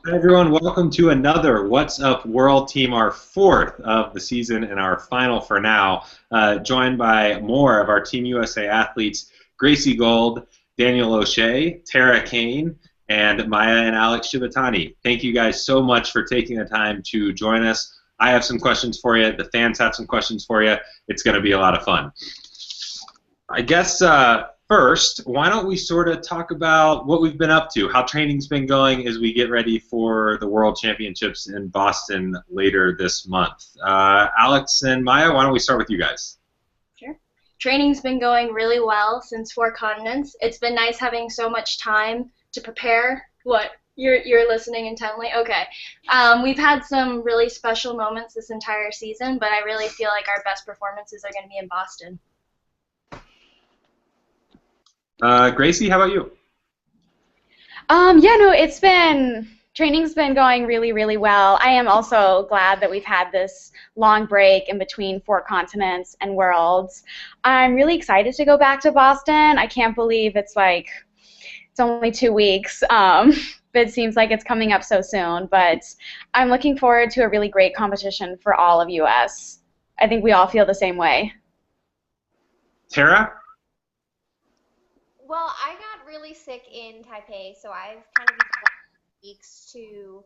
Hi everyone, welcome to another What's Up World Team, our fourth of the season and our final for now, joined by more of our Team USA athletes, Gracie Gold, Daniel O'Shea, Tarah Kayne, and Maia and Alex Shibutani. Thank you guys so much for taking the time to join us. I have some questions for you. The fans have some questions for you. It's going to be a lot of fun. I guess first, why don't we sort of talk about what we've been up to, how training's been going as we get ready for the World Championships in Boston later this month. Alex and Maia, why don't we start with you guys? Sure. Training's been going really well since Four Continents. It's been nice having so much time to prepare. What? You're listening intently? Okay. We've had some really special moments this entire season, but I really feel like our best performances are going to be in Boston. Gracie, how about you? Yeah, no, training's been going really, really well. I am also glad that we've had this long break in between Four Continents and Worlds. I'm really excited to go back to Boston. I can't believe it's only 2 weeks. It seems like it's coming up so soon, but I'm looking forward to a really great competition for all of US. I think we all feel the same way. Tarah? Well, I got really sick in Taipei, so I've kind of used weeks to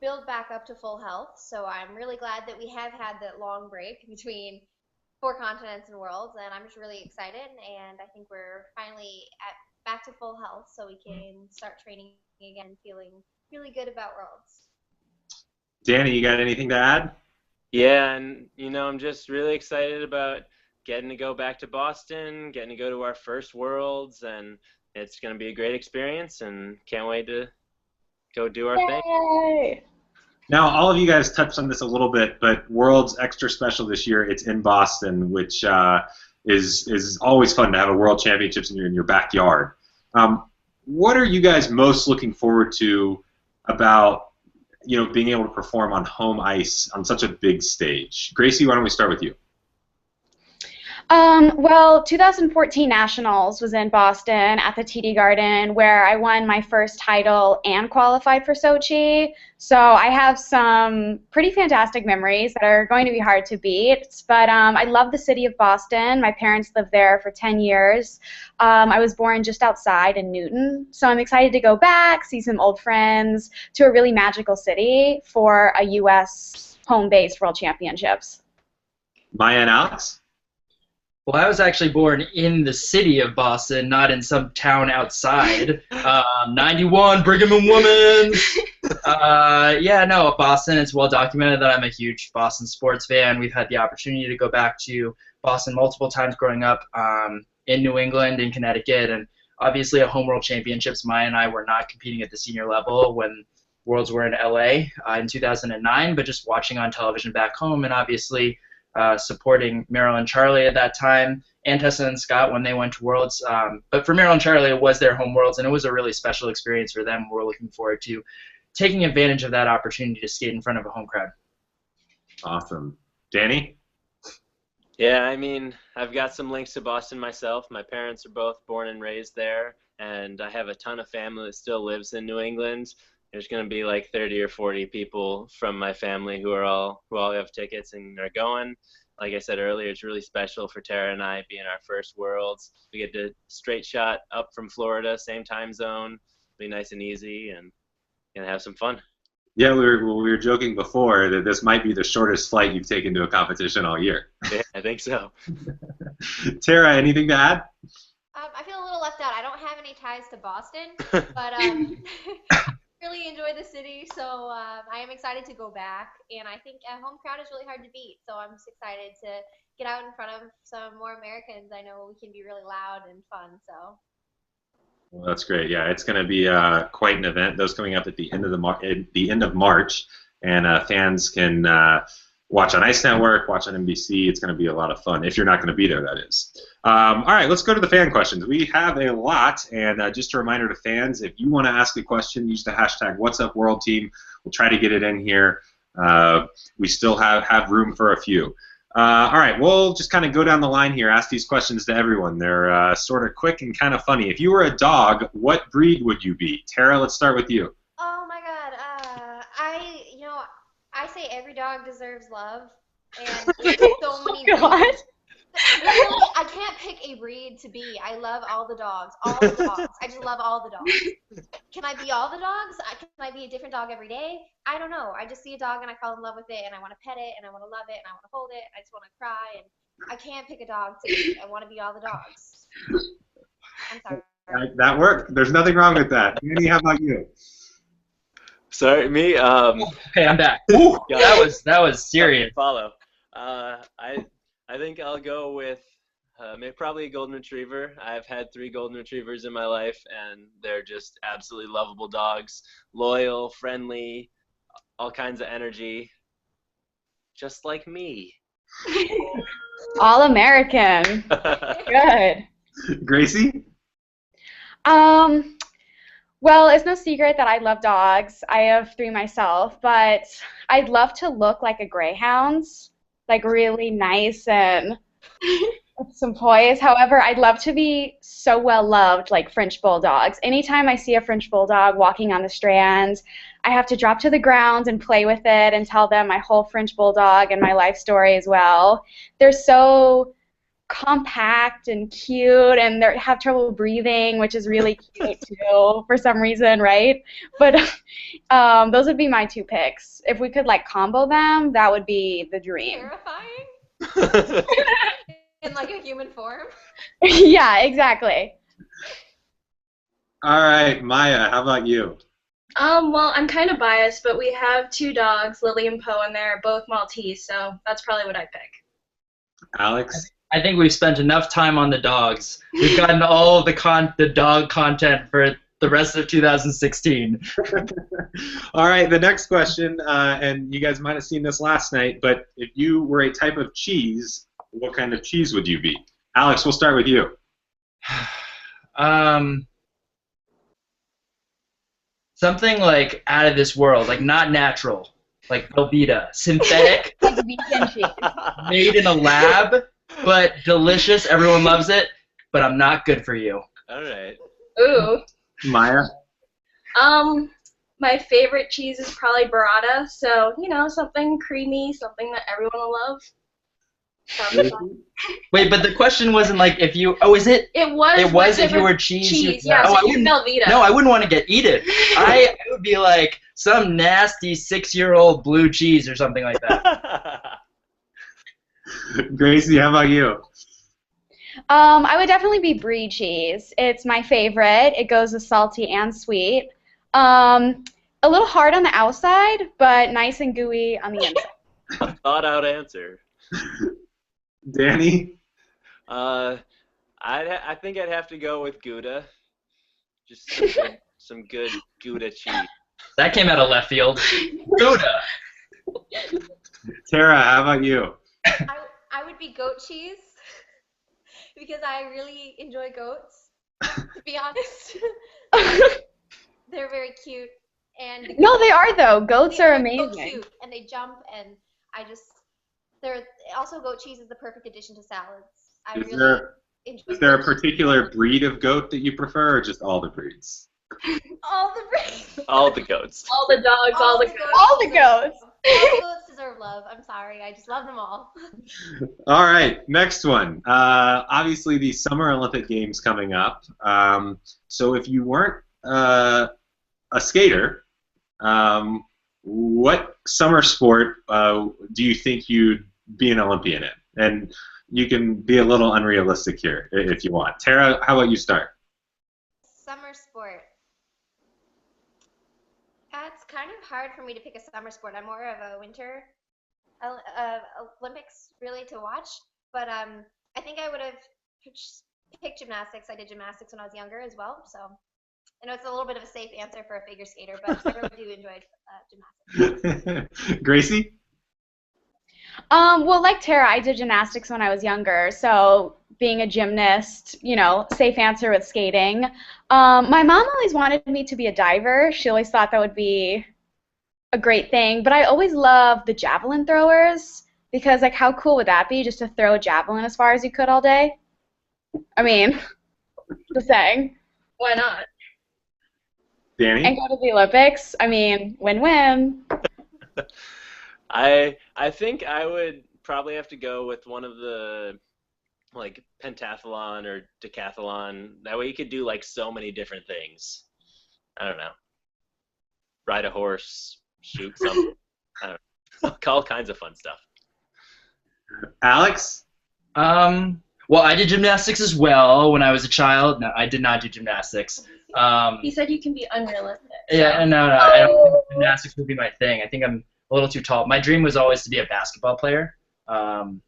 build back up to full health. So I'm really glad that we have had that long break between Four Continents and Worlds, and I'm just really excited. And I think we're finally back to full health, so we can start training again, feeling really good about Worlds. Danny, you got anything to add? Yeah, and I'm just really excited about getting to go back to Boston, getting to go to our first Worlds, and it's going to be a great experience, and can't wait to go do our thing. Now, all of you guys touched on this a little bit, but Worlds extra special this year. It's in Boston, which is always fun to have a World Championships in your backyard. What are you guys most looking forward to about being able to perform on home ice on such a big stage? Gracie, why don't we start with you? Well, 2014 Nationals was in Boston at the TD Garden where I won my first title and qualified for Sochi. So I have some pretty fantastic memories that are going to be hard to beat. But I love the city of Boston. My parents lived there for 10 years. I was born just outside in Newton. So I'm excited to go back, see some old friends, to a really magical city for a U.S. home-based World Championships. Maia and Alex? Well, I was actually born in the city of Boston, not in some town outside. 91, Brigham and Women. Yeah, no, Boston, it's well documented that I'm a huge Boston sports fan. We've had the opportunity to go back to Boston multiple times growing up in New England, in Connecticut, and obviously at Home World Championships, Maya and I were not competing at the senior level when Worlds were in LA in 2009, but just watching on television back home, and obviously supporting Meryl and Charlie at that time, and Tessa and Scott when they went to Worlds. But for Meryl and Charlie, it was their home Worlds, and it was a really special experience for them. We're looking forward to taking advantage of that opportunity to skate in front of a home crowd. Awesome. Danny? Yeah, I mean, I've got some links to Boston myself. My parents are both born and raised there, and I have a ton of family that still lives in New England. There's going to be like 30 or 40 people from my family who all have tickets and are going. Like I said earlier, it's really special for Tarah and I being our first Worlds. We get to straight shot up from Florida, same time zone. Be nice and easy and have some fun. Yeah, we were joking before that this might be the shortest flight you've taken to a competition all year. Yeah, I think so. Tara, anything to add? I feel a little left out. I don't have any ties to Boston, but really enjoy the city, so I am excited to go back, and I think a home crowd is really hard to beat, so I'm just excited to get out in front of some more Americans. I know we can be really loud and fun, so. Well, that's great. Yeah, it's going to be quite an event. Those coming up at the end of March, and fans can watch on Ice Network, watch on NBC. It's going to be a lot of fun if you're not going to be there, that is. All right, let's go to the fan questions. We have a lot, and just a reminder to fans, if you want to ask a question, use the hashtag #What'sUpWorldTeam. We'll try to get it in here. We still have room for a few. All right, we'll just kind of go down the line here, ask these questions to everyone. They're sort of quick and kind of funny. If you were a dog, what breed would you be? Tara, let's start with you. Oh my God, every dog deserves love, and there's so many breeds. God. Really, I can't pick a breed to be. I love all the dogs. All the dogs. I just love all the dogs. Can I be all the dogs? Can I be a different dog every day? I don't know. I just see a dog and I fall in love with it, and I want to pet it, and I want to love it, and I want to hold it, and I just want to cry, and I can't pick a dog to be. I want to be all the dogs. I'm sorry. That worked. There's nothing wrong with that. Danny, how about you? Sorry, me. Okay, I'm back. Ooh, that was serious. Follow. I think I'll go with probably a golden retriever. I've had 3 golden retrievers in my life, and they're just absolutely lovable dogs. Loyal, friendly, all kinds of energy, just like me. All American. Good. Gracie? Well, it's no secret that I love dogs. I have 3 myself, but I'd love to look like a greyhound, like really nice and with some poise. However, I'd love to be so well loved like French bulldogs. Anytime I see a French bulldog walking on the Strand, I have to drop to the ground and play with it and tell them my whole French bulldog and my life story as well. They're so compact and cute, and they have trouble breathing, which is really cute too for some reason, right? But those would be my 2 picks. If we could like combo them, that would be the dream. Terrifying. In like a human form. Yeah, exactly. All right, Maia, how about you? Well, I'm kind of biased, but we have 2 dogs, Lily and Poe, and they're both Maltese, so that's probably what I pick. Alex? I think we've spent enough time on the dogs. We've gotten all the dog content for the rest of 2016. All right, the next question, and you guys might have seen this last night, but if you were a type of cheese, what kind of cheese would you be? Alex, we'll start with you. Something like out of this world, like not natural, like Velveeta, synthetic, Like vegan cheese. made in a lab, but delicious. Everyone loves it, but I'm not good for you. All right. Ooh. Maia? My favorite cheese is probably burrata, so, something creamy, something that everyone will love. Probably fun. Wait, but the question wasn't like if you. Oh, is it? It was. It was if you were cheese. Cheese, yeah. Oh, So I you're wouldn't. Velveeta. No, I wouldn't want to get eaten. I would be like some nasty 6-year-old blue cheese or something like that. Gracie, how about you? I would definitely be brie cheese. It's my favorite. It goes with salty and sweet. A little hard on the outside, but nice and gooey on the inside. A thought-out answer. Danny? I think I'd have to go with Gouda. Just some good Gouda cheese. That came out of left field. Gouda. Tarah, how about you? I would be goat cheese because I really enjoy goats, to be honest. They're very cute. And No, they are though. Goats are they're amazing. so cute, and they jump, and they're also goat cheese is the perfect addition to salads. I really enjoy Is there a goat cheese. particular breed of goat that you prefer, or just all the breeds? All the breeds. All the goats. All the dogs, all the goats. All the goats. All the goats deserve love. I'm sorry. I just love them all. All right, next one. Obviously, the Summer Olympic Games coming up. So if you weren't a skater, what summer sport do you think you'd be an Olympian in? And you can be a little unrealistic here if you want. Tarah, how about you start? Summer sport. It's kind of hard for me to pick a summer sport. I'm more of a winter Olympics really to watch. But I think I would have picked gymnastics. I did gymnastics when I was younger as well. So I know it's a little bit of a safe answer for a figure skater, but I really do enjoy gymnastics. Gracie? Well, like Tarah, I did gymnastics when I was younger, so being a gymnast, safe answer with skating. My mom always wanted me to be a diver. She always thought that would be a great thing, but I always loved the javelin throwers because, like, how cool would that be just to throw a javelin as far as you could all day? I mean, just saying. Why not? Danny? And go to the Olympics. I mean, win-win. I think I would probably have to go with one of the like pentathlon or decathlon. That way you could do like so many different things. I don't know. Ride a horse, shoot something. I don't know. All kinds of fun stuff. Alex? Well, I did gymnastics as well when I was a child. No, I did not do gymnastics. He said you can be unrealistic. Yeah, no, I don't think gymnastics would be my thing. I think I'm a little too tall. My dream was always to be a basketball player.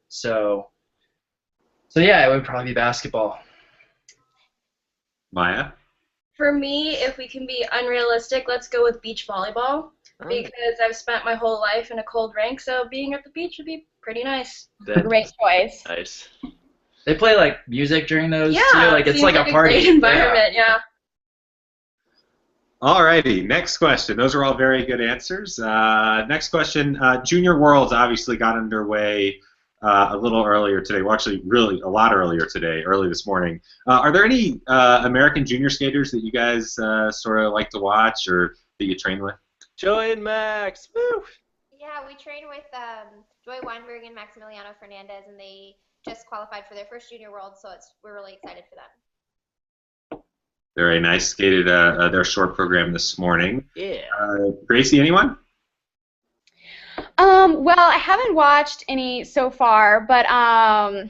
So yeah, it would probably be basketball. Maya? For me, if we can be unrealistic, let's go with beach volleyball because I've spent my whole life in a cold rink, so being at the beach would be pretty nice. Great choice. Nice. They play like music during those too. Like it's seems like a party. Great environment, yeah. Alrighty, next question. Those are all very good answers. Next question. Junior Worlds obviously got underway a little earlier today. Well, actually, really a lot earlier today, early this morning. Are there any American junior skaters that you guys sort of like to watch or that you train with? Joy and Max. Woo! Yeah, we train with Joy Weinberg and Maximiliano Fernandez, and they just qualified for their first Junior World, so we're really excited for them. Very nice. Skated their short program this morning. Yeah. Gracie, anyone? Well, I haven't watched any so far, but I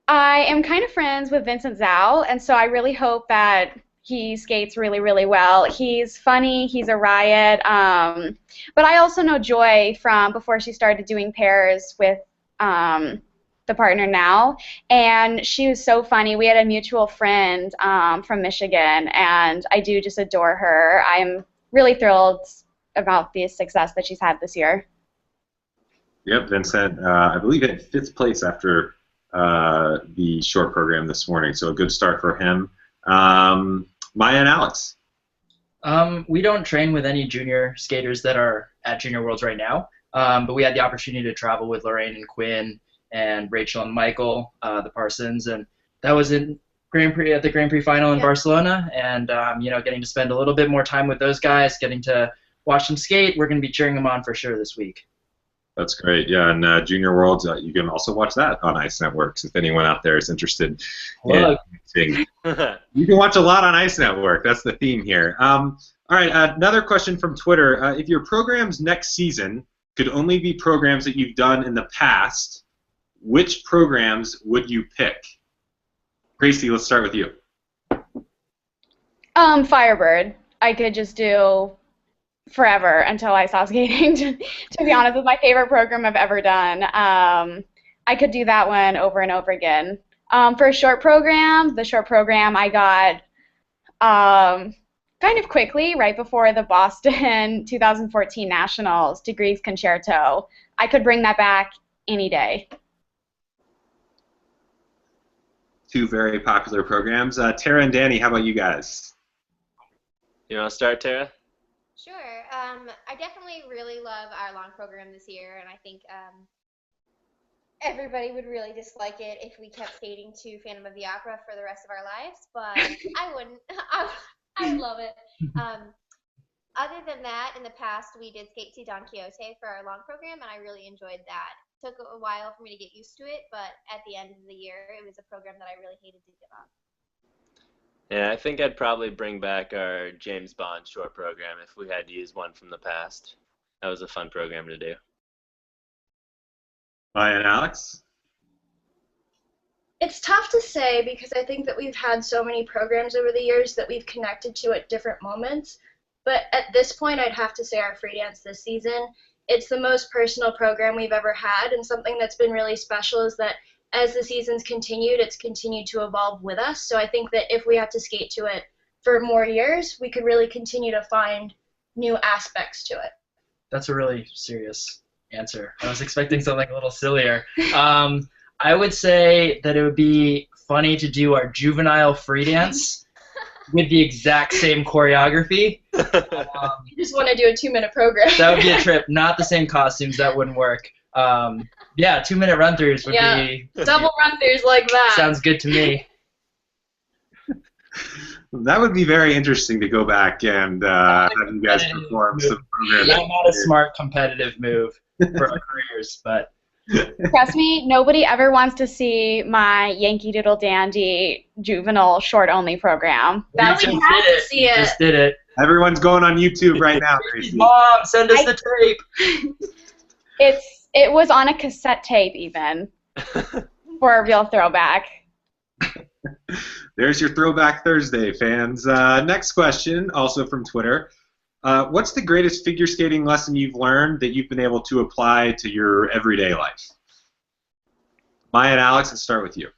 am kind of friends with Vincent Zhao, and so I really hope that he skates really, really well. He's funny. He's a riot. But I also know Joy from before she started doing pairs with the partner now, and she was so funny. We had a mutual friend from Michigan, and I do just adore her. I'm really thrilled about the success that she's had this year. Yep, Vincent, I believe in 5th place after the short program this morning, so a good start for him. Maia and Alex. We don't train with any junior skaters that are at Junior Worlds right now, but we had the opportunity to travel with Lorraine and Quinn and Rachel and Michael, the Parsons, and that was in at the Grand Prix final in Barcelona, and getting to spend a little bit more time with those guys, getting to watch them skate. We're going to be cheering them on for sure this week. That's great. Yeah, and Junior Worlds, you can also watch that on Ice Networks if anyone out there is interested in seeing. You can watch a lot on Ice Network. That's the theme here. All right, another question from Twitter. If your programs next season could only be programs that you've done in the past, which programs would you pick? Gracie, let's start with you. Firebird. I could just do forever until I stop skating, to be honest. It's my favorite program I've ever done. I could do that one over and over again. For a short program, the short program I got kind of quickly, right before the Boston 2014 Nationals, Degrees Concerto. I could bring that back any day. Two very popular programs. Tarah and Danny, how about you guys? You want to start, Tarah? Sure. I definitely really love our long program this year, and I think everybody would really dislike it if we kept skating to Phantom of the Opera for the rest of our lives, but I wouldn't. I would love it. Other than that, in the past, we did skate to Don Quixote for our long program, and I really enjoyed that. It took a while for me to get used to it, but at the end of the year, it was a program that I really hated to give up. Yeah, I think I'd probably bring back our James Bond short program if we had to use one from the past. That was a fun program to do. Maya and Alex? It's tough to say because I think that we've had so many programs over the years that we've connected to at different moments. But at this point, I'd have to say our free dance this season. It's the most personal program we've ever had, and something that's been really special is that as the season's continued, it's continued to evolve with us. So I think that if we have to skate to it for more years, we could really continue to find new aspects to it. That's a really serious answer. I was expecting something a little sillier. I would say that it would be funny to do our juvenile free dance with the exact same choreography. You just want to do a 2-minute program. That would be a trip. Not the same costumes. That wouldn't work. Yeah, 2-minute run-throughs would be... Double run-throughs like that. Sounds good to me. That would be very interesting to go back and have you guys perform some programs. Yeah, not a smart competitive move for our careers, but Trust me, nobody ever wants to see my Yankee Doodle Dandy juvenile short-only program. Now That's we just have did to it. see You it. just did it. Everyone's going on YouTube right now, Gracie. Mom, send us the tape. it was on a cassette tape even for a real throwback. There's your Throwback Thursday, fans. Next question, also from Twitter. What's the greatest figure skating lesson you've learned that you've been able to apply to your everyday life? Maia and Alex, let's start with you.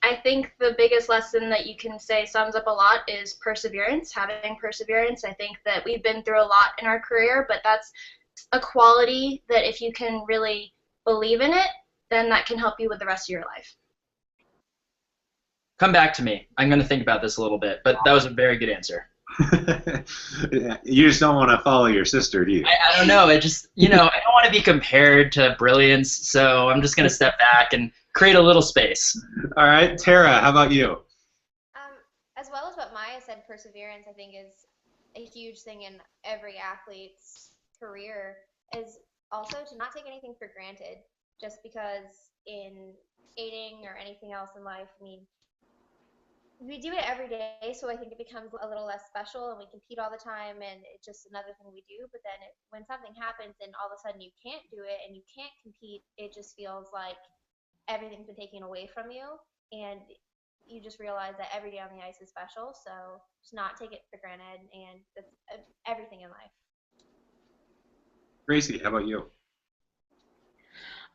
I think the biggest lesson that you can say sums up a lot is perseverance, having perseverance. I think that we've been through a lot in our career, but that's a quality that if you can really believe in it, then that can help you with the rest of your life. Come back to me. I'm going to think about this a little bit, but that was a very good answer. You just don't want to follow your sister, do you? I don't know. I just, I don't want to be compared to brilliance, so I'm just going to step back and create a little space. All right, Tarah, how about you? As well as what Maya said, perseverance, I think, is a huge thing in every athlete's career, is also to not take anything for granted. Just because in skating or anything else in life, I mean, we do it every day, so I think it becomes a little less special, and we compete all the time, and it's just another thing we do. But then when something happens and all of a sudden you can't do it and you can't compete, it just feels like everything's been taken away from you, and you just realize that every day on the ice is special. So just not take it for granted, and that's everything in life. Gracie, how about you?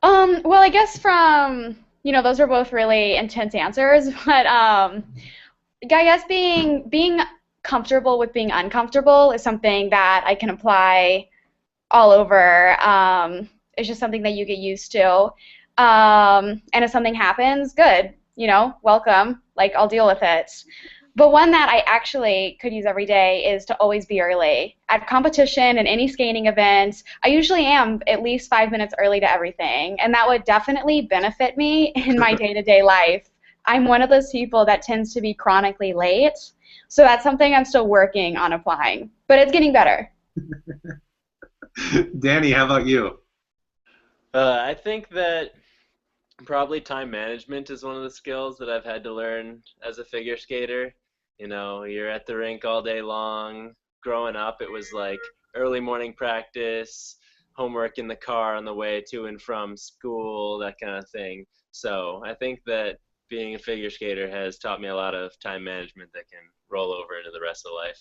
Well, I guess from, those are both really intense answers, but I guess being comfortable with being uncomfortable is something that I can apply all over. It's just something that you get used to. And if something happens, good, welcome, I'll deal with it. But one that I actually could use every day is to always be early. At competition and any skating event, I usually am at least 5 minutes early to everything, and that would definitely benefit me in my day-to-day life. I'm one of those people that tends to be chronically late, so that's something I'm still working on applying, but it's getting better. Danny, how about you? I think that probably time management is one of the skills that I've had to learn as a figure skater. You're at the rink all day long. Growing up, it was like early morning practice, homework in the car on the way to and from school, that kind of thing. So I think that being a figure skater has taught me a lot of time management that can roll over into the rest of life.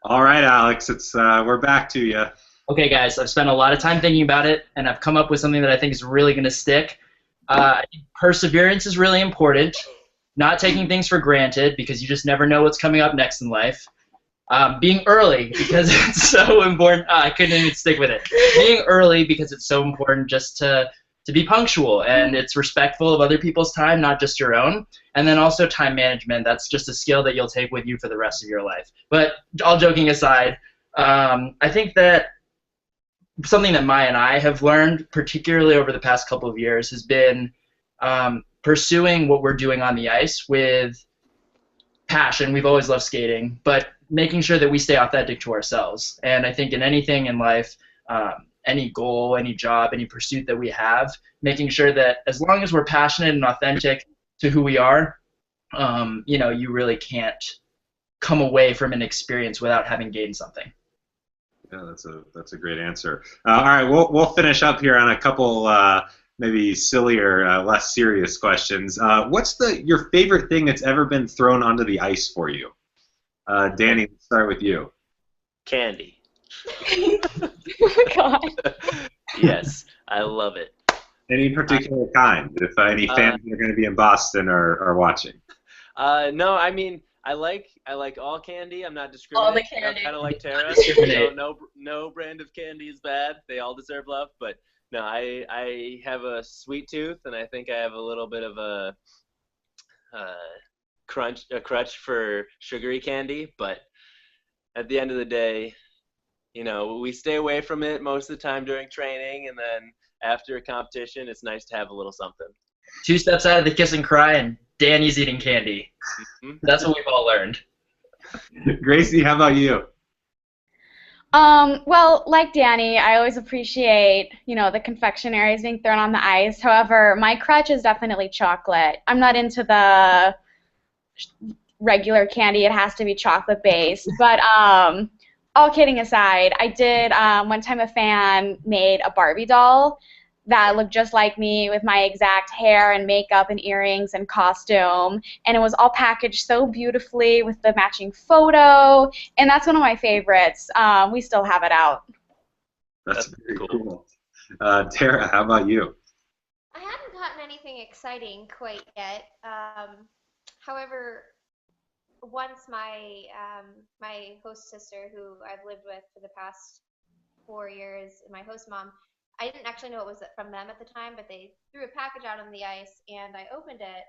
All right, Alex, we're back to you. Okay, guys, I've spent a lot of time thinking about it, and I've come up with something that I think is really going to stick. Perseverance is really important. Not taking things for granted, because you just never know what's coming up next in life. Being early, because it's so important. I couldn't even stick with it. Being early, because it's so important just to be punctual, and it's respectful of other people's time, not just your own. And then also time management. That's just a skill that you'll take with you for the rest of your life. But all joking aside, I think that something that Maia and I have learned, particularly over the past couple of years, has been pursuing what we're doing on the ice with passion. We've always loved skating, but making sure that we stay authentic to ourselves. And I think in anything in life, any goal, any job, any pursuit that we have, making sure that as long as we're passionate and authentic to who we are, you really can't come away from an experience without having gained something. Yeah, that's a great answer. All right, we'll finish up here on a couple maybe sillier, less serious questions. What's your favorite thing that's ever been thrown onto the ice for you? Danny, let's start with you. Candy. Oh, God. Yes, I love it. Any particular kind? If any fans that are going to be in Boston are watching. No, I mean, I like all candy. I'm not discriminating. All the candy. Kind of like Tarah. No brand of candy is bad. They all deserve love. But no, I have a sweet tooth, and I think I have a little bit of a crutch for sugary candy. But at the end of the day, we stay away from it most of the time during training, and then after a competition, it's nice to have a little something. 2 steps out of the kiss and cry, and Danny's eating candy. Mhm. That's what we've all learned. Gracie, how about you? Well, like Danny, I always appreciate, the confectionaries being thrown on the ice. However, my crutch is definitely chocolate. I'm not into the regular candy. It has to be chocolate based. But all kidding aside, I did one time a fan made a Barbie doll that looked just like me with my exact hair and makeup and earrings and costume, and it was all packaged so beautifully with the matching photo, and that's one of my favorites. We still have it out. That's That's very cool. cool. Tarah, how about you? I haven't gotten anything exciting quite yet. However, once my host sister, who I've lived with for the past 4 years, and my host mom, I didn't actually know it was from them at the time, but they threw a package out on the ice, and I opened it,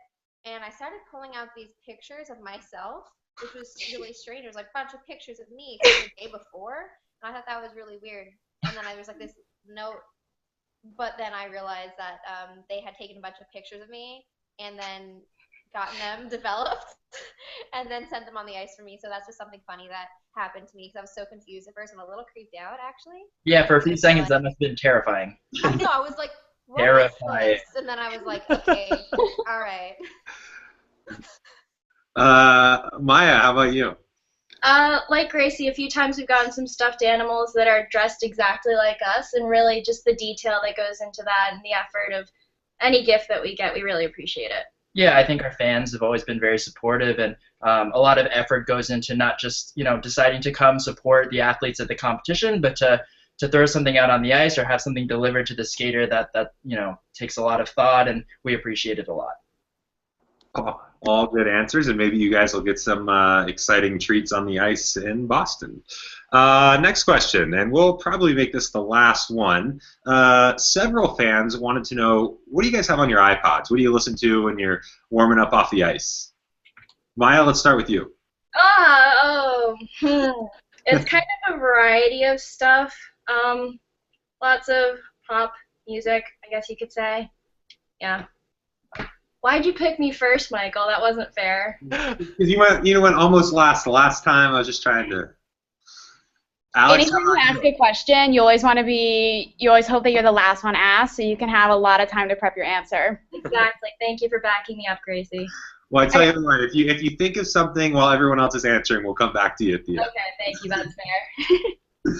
and I started pulling out these pictures of myself, which was really strange. It was like a bunch of pictures of me from the day before, and I thought that was really weird. And then I was like this note, but then I realized that they had taken a bunch of pictures of me and then gotten them developed and then sent them on the ice for me. So that's just something funny that happened to me because I was so confused at first and a little creeped out, actually. Yeah, for a few And so, seconds that must have been terrifying. I know, I was like, what is Terrifying. this? And then I was like, okay, all right. Maia, how about you? Like Gracie, a few times we've gotten some stuffed animals that are dressed exactly like us, and really just the detail that goes into that and the effort of any gift that we get, we really appreciate it. Yeah, I think our fans have always been very supportive, and a lot of effort goes into not just deciding to come support the athletes at the competition, but to throw something out on the ice or have something delivered to the skater that takes a lot of thought, and we appreciate it a lot. All good answers, and maybe you guys will get some exciting treats on the ice in Boston. Next question, and we'll probably make this the last one. Several fans wanted to know, what do you guys have on your iPods? What do you listen to when you're warming up off the ice? Maia, let's start with you. It's kind of a variety of stuff. Lots of pop music, I guess you could say. Yeah. Why'd you pick me first, Michael? That wasn't fair. Because you went almost last the last time. I was just trying to. Alex, Anytime you ask a question, you always hope that you're the last one asked, so you can have a lot of time to prep your answer. Exactly. Thank you for backing me up, Gracie. well, I tell you what, if you think of something while everyone else is answering, we'll come back to you at the end. Okay, thank you. That's fair.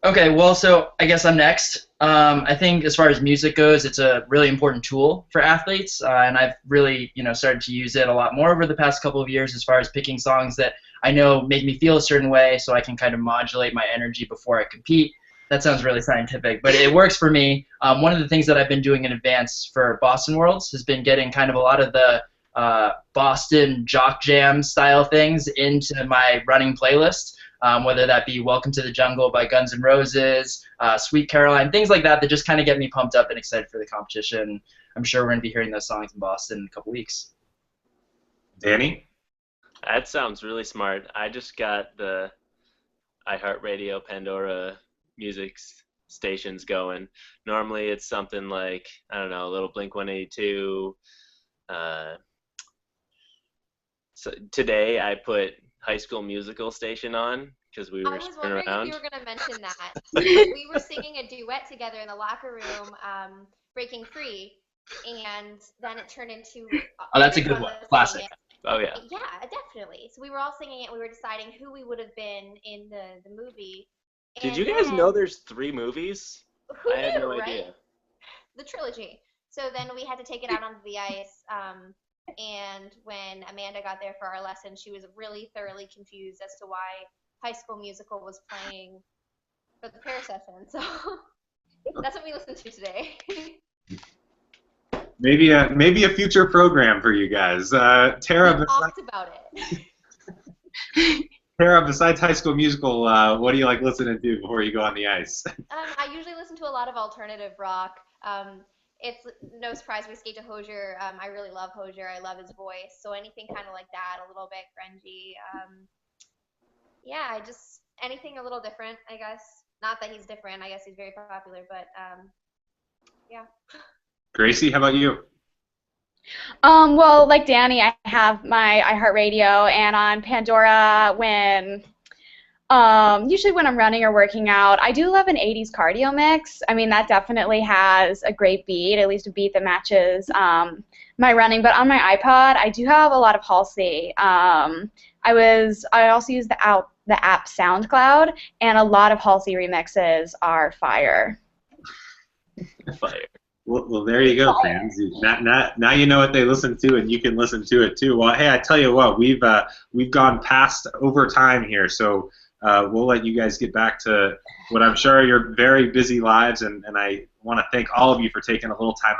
Okay, well, so I guess I'm next. I think as far as music goes, it's a really important tool for athletes, and I've really, started to use it a lot more over the past couple of years as far as picking songs that I know make me feel a certain way so I can kind of modulate my energy before I compete. That sounds really scientific, but it works for me. One of the things that I've been doing in advance for Boston Worlds has been getting kind of a lot of the Boston jock jam style things into my running playlist. Whether that be Welcome to the Jungle by Guns N' Roses, Sweet Caroline, things like that just kind of get me pumped up and excited for the competition. I'm sure we're going to be hearing those songs in Boston in a couple weeks. Danny? That sounds really smart. I just got the iHeartRadio Pandora music stations going. Normally it's something like, I don't know, a little Blink-182. So today I put High School Musical station on because we were I was screwing wondering around. if you were going to mention that. We were singing a duet together in the locker room, Breaking Free, and then it turned into... Oh, that's a good one. Classic. Oh, yeah. Yeah, definitely. So we were all singing it. We were deciding who we would have been in the movie. Did And you guys then- know there's 3 movies? Who I had knew, no right? idea. The trilogy. So then we had to take it out onto the ice. And when Amanda got there for our lesson, she was really thoroughly confused as to why High School Musical was playing for the pair session. So that's what we listened to today. Maybe a future program for you guys. Tarah, We talked about it. Tarah, besides High School Musical, what do you like listening to before you go on the ice? I usually listen to a lot of alternative rock. It's no surprise we skate to Hozier. I really love Hozier. I love his voice. So anything kind of like that, a little bit grungy. Yeah, anything a little different, I guess. Not that he's different. I guess he's very popular, but yeah. Gracie, how about you? Well, like Danny, I have my iHeartRadio, and on Pandora when usually when I'm running or working out, I do love an 80s cardio mix. I mean, that definitely has a great beat, at least a beat that matches my running. But on my iPod, I do have a lot of Halsey. I also use the app SoundCloud, and a lot of Halsey remixes are fire. Fire. Well, there you go, fans. Now you know what they listen to, and you can listen to it too. Well, hey, I tell you what, we've gone past overtime here, so we'll let you guys get back to what I'm sure are your very busy lives, and I want to thank all of you for taking a little time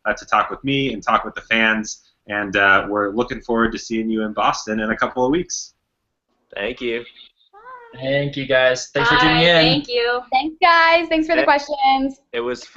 out to talk with me and talk with the fans, and we're looking forward to seeing you in Boston in a couple of weeks. Thank you. Thank you, guys. Thanks for Bye. tuning in. Thank you. Thanks, guys. Thanks for the questions. It was fun.